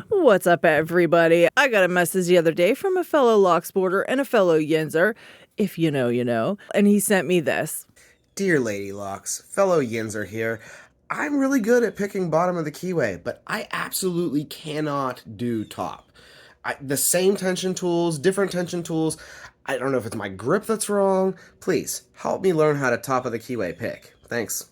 What's up, everybody? I got a message the other day from a fellow Locksporter and a fellow Yinzer, if you know, you know, and he sent me this. Dear Lady Locks, fellow Yinzer here. I'm really good at picking bottom of the keyway, but I absolutely cannot do top. The same tension tools, different tension tools. I don't know if it's my grip that's wrong. Please, help me learn how to top of the keyway pick. Thanks.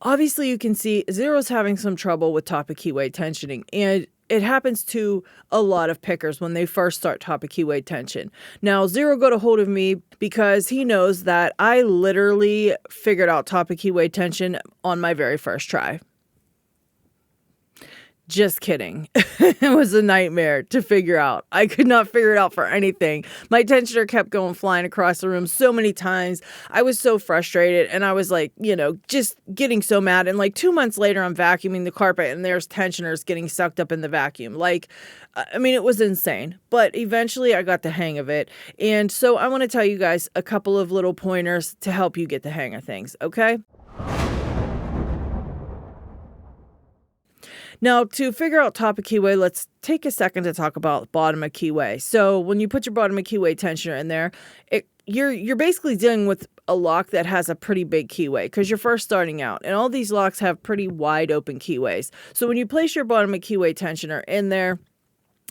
Obviously, you can see Zero's having some trouble with top of keyway tensioning, and it happens to a lot of pickers when they first start top of keyway tension. Now, Zero got a hold of me because he knows that I literally figured out top of keyway tension on my very first try. Just kidding. It was a nightmare to figure out. I could not figure it out for anything. My tensioner kept going flying across the room so many times. I was so frustrated, and I was like, just getting so mad. And like 2 months later, I'm vacuuming the carpet and there's tensioners getting sucked up in the vacuum. It was insane. But eventually I got the hang of it. And so I want to tell you guys a couple of little pointers to help you get the hang of things, okay? Now, to figure out top of keyway, let's take a second to talk about bottom of keyway. So when you put your bottom of keyway tensioner in there, you're basically dealing with a lock that has a pretty big keyway because you're first starting out. And all these locks have pretty wide open keyways. So when you place your bottom of keyway tensioner in there,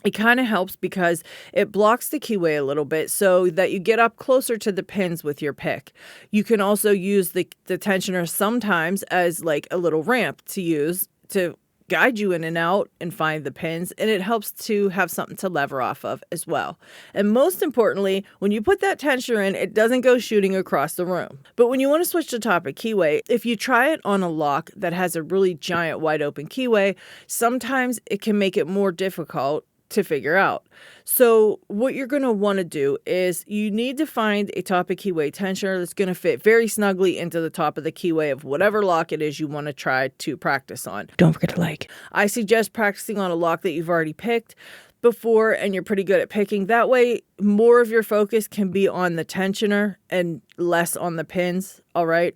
it kind of helps because it blocks the keyway a little bit so that you get up closer to the pins with your pick. You can also use the tensioner sometimes as like a little ramp to use to guide you in and out and find the pins, and it helps to have something to lever off of as well. And most importantly, when you put that tensioner in, it doesn't go shooting across the room. But when you want to switch to top of keyway, if you try it on a lock that has a really giant wide open keyway, sometimes it can make it more difficult to figure out. So what you're going to want to do is you need to find a top of keyway tensioner that's going to fit very snugly into the top of the keyway of whatever lock it is you want to try to practice on. Don't forget to like. I suggest practicing on a lock that you've already picked before and you're pretty good at picking. That way, more of your focus can be on the tensioner and less on the pins, all right?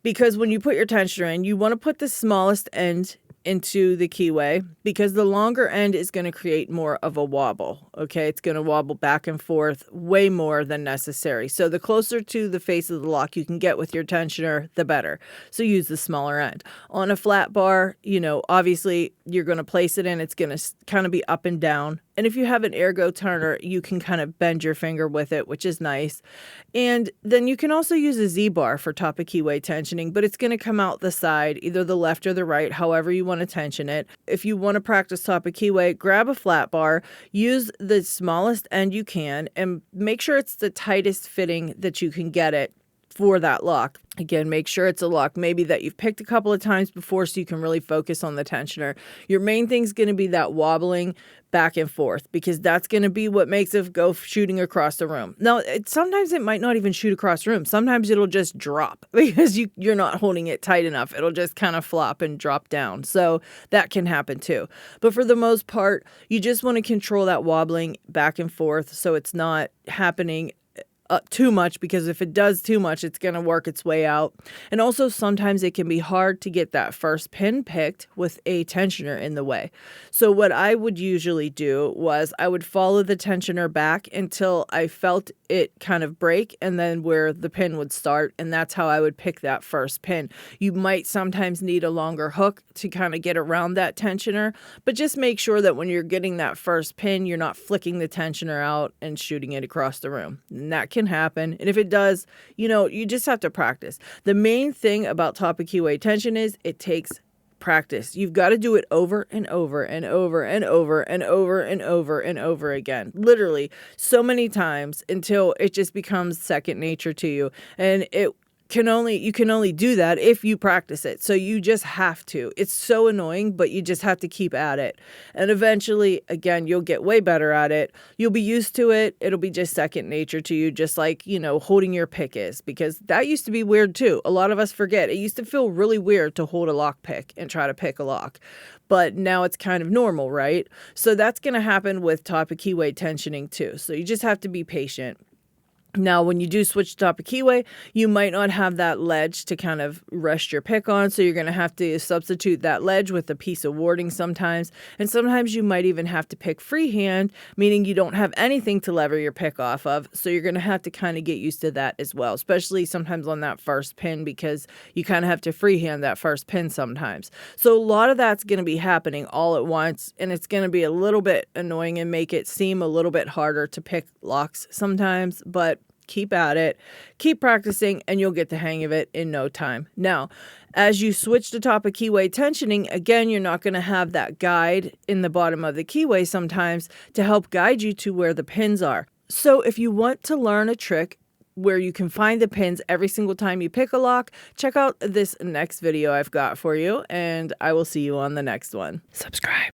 Because when you put your tensioner in, you want to put the smallest end into the keyway because the longer end is going to create more of a wobble. Okay, it's going to wobble back and forth way more than necessary. So the closer to the face of the lock you can get with your tensioner, the better. So use the smaller end. On a flat bar, obviously you're going to place it in. It's going to kind of be up and down. And if you have an ergo turner, you can kind of bend your finger with it, which is nice. And then you can also use a Z-bar for top of keyway tensioning, but it's going to come out the side, either the left or the right, however you want to tension it. If you want to practice top of keyway, grab a flat bar, use the smallest end you can, and make sure it's the tightest fitting that you can get it for that lock. Again, make sure it's a lock maybe that you've picked a couple of times before so you can really focus on the tensioner. Your main thing is going to be that wobbling back and forth because that's going to be what makes it go shooting across the room. Now, sometimes it might not even shoot across the room. Sometimes it'll just drop because you're not holding it tight enough. It'll just kind of flop and drop down. So that can happen too. But for the most part, you just want to control that wobbling back and forth so it's not happening too much, because if it does too much, it's going to work its way out. And also sometimes it can be hard to get that first pin picked with a tensioner in the way. So what I would usually do was I would follow the tensioner back until I felt it kind of break and then where the pin would start. And that's how I would pick that first pin. You might sometimes need a longer hook to kind of get around that tensioner, but just make sure that when you're getting that first pin, you're not flicking the tensioner out and shooting it across the room. And that can happen. And if it does, you just have to practice. The main thing about top of keyway tension is it takes practice. You've got to do it over and over and over and over and over and over and over again. Literally so many times until it just becomes second nature to you. And you can only do that if you practice it. So you just have to. It's so annoying, but you just have to keep at it. And eventually, again, you'll get way better at it. You'll be used to it. It'll be just second nature to you, just like, holding your pick is, because that used to be weird too. A lot of us forget. It used to feel really weird to hold a lock pick and try to pick a lock. But now it's kind of normal, right? So that's going to happen with top of keyway tensioning too. So you just have to be patient. Now, when you do switch to top of keyway, you might not have that ledge to kind of rest your pick on. So you're going to have to substitute that ledge with a piece of warding sometimes. And sometimes you might even have to pick freehand, meaning you don't have anything to lever your pick off of. So you're going to have to kind of get used to that as well, especially sometimes on that first pin, because you kind of have to freehand that first pin sometimes. So a lot of that's going to be happening all at once, and it's going to be a little bit annoying and make it seem a little bit harder to pick locks sometimes, but keep at it, keep practicing, and you'll get the hang of it in no time. Now, as you switch to top of keyway tensioning, again, you're not going to have that guide in the bottom of the keyway sometimes to help guide you to where the pins are. So if you want to learn a trick where you can find the pins every single time you pick a lock, check out this next video I've got for you, and I will see you on the next one. Subscribe.